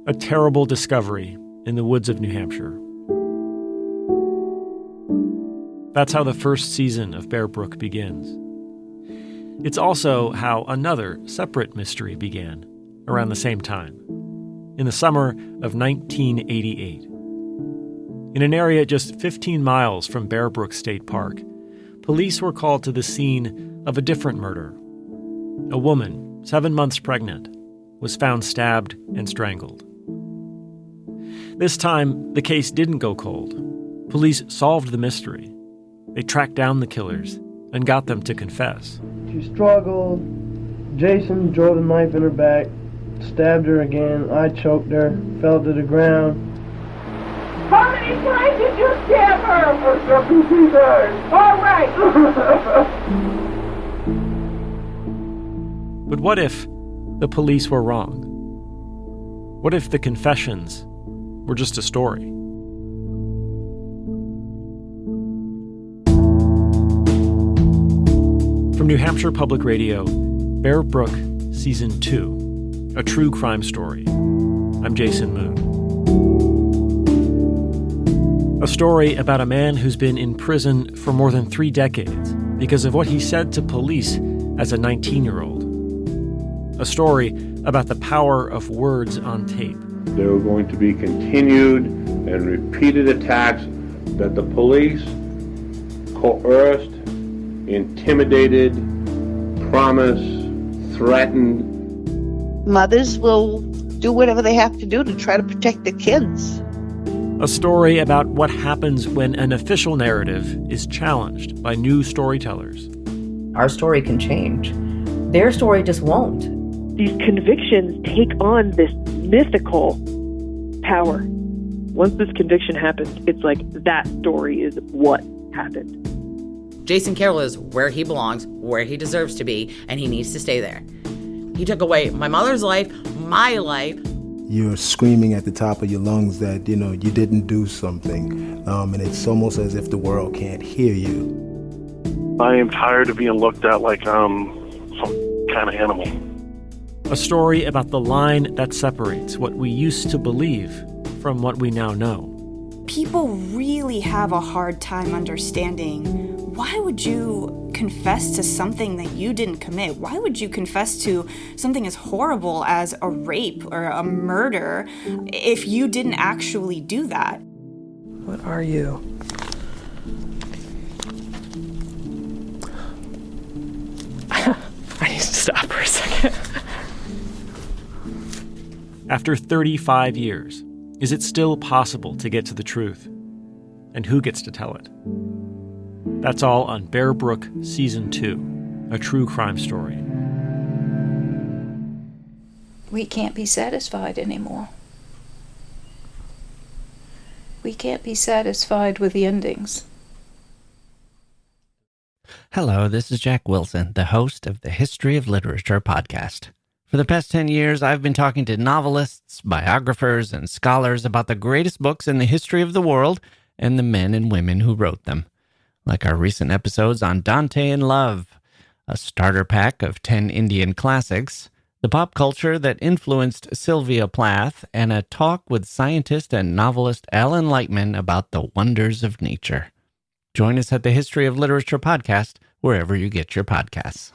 A terrible discovery in the woods of New Hampshire. That's how the first season of Bear Brook begins. It's also how another separate mystery began around the same time, in the summer of 1988. In an area just 15 miles from Bear Brook State Park, police were called to the scene of a different murder. A woman, 7 months pregnant, was found stabbed and strangled. This time, the case didn't go cold. Police solved the mystery. They tracked down the killers and got them to confess. She struggled. Jason drove the knife in her back, stabbed her again. I choked her, fell to the ground. How many times did you stab her? I stabbed her 3 times. All right. But what if the police were wrong? What if the confessions were just a story? From New Hampshire Public Radio, Bear Brook Season 2, a true crime story. I'm Jason Moon. A story about a man who's been in prison for more than 3 decades because of what he said to police as a 19-year-old. A story about the power of words on tape. There were going to be continued and repeated attacks that the police coerced, intimidated, promised, threatened. Mothers will do whatever they have to do to try to protect the kids. A story about what happens when an official narrative is challenged by new storytellers. Our story can change. Their story just won't. These convictions take on this mythical power. Once this conviction happens, it's like that story is what happened. Jason Carroll is where he belongs, where he deserves to be, and he needs to stay there. He took away my mother's life, my life. You're screaming at the top of your lungs that, you didn't do something. And it's almost as if the world can't hear you. I am tired of being looked at like I'm some kind of animal. A story about the line that separates what we used to believe from what we now know. People really have a hard time understanding, why would you confess to something that you didn't commit? Why would you confess to something as horrible as a rape or a murder if you didn't actually do that? What are you? I need to stop for a second. After 35 years, is it still possible to get to the truth? And who gets to tell it? That's all on Bear Brook Season 2, a true crime story. We can't be satisfied anymore. We can't be satisfied with the endings. Hello, this is Jack Wilson, the host of the History of Literature podcast. For the past 10 years, I've been talking to novelists, biographers, and scholars about the greatest books in the history of the world and the men and women who wrote them. Like our recent episodes on Dante and Love, a starter pack of 10 Indian classics, the pop culture that influenced Sylvia Plath, and a talk with scientist and novelist Alan Lightman about the wonders of nature. Join us at the History of Literature podcast, wherever you get your podcasts.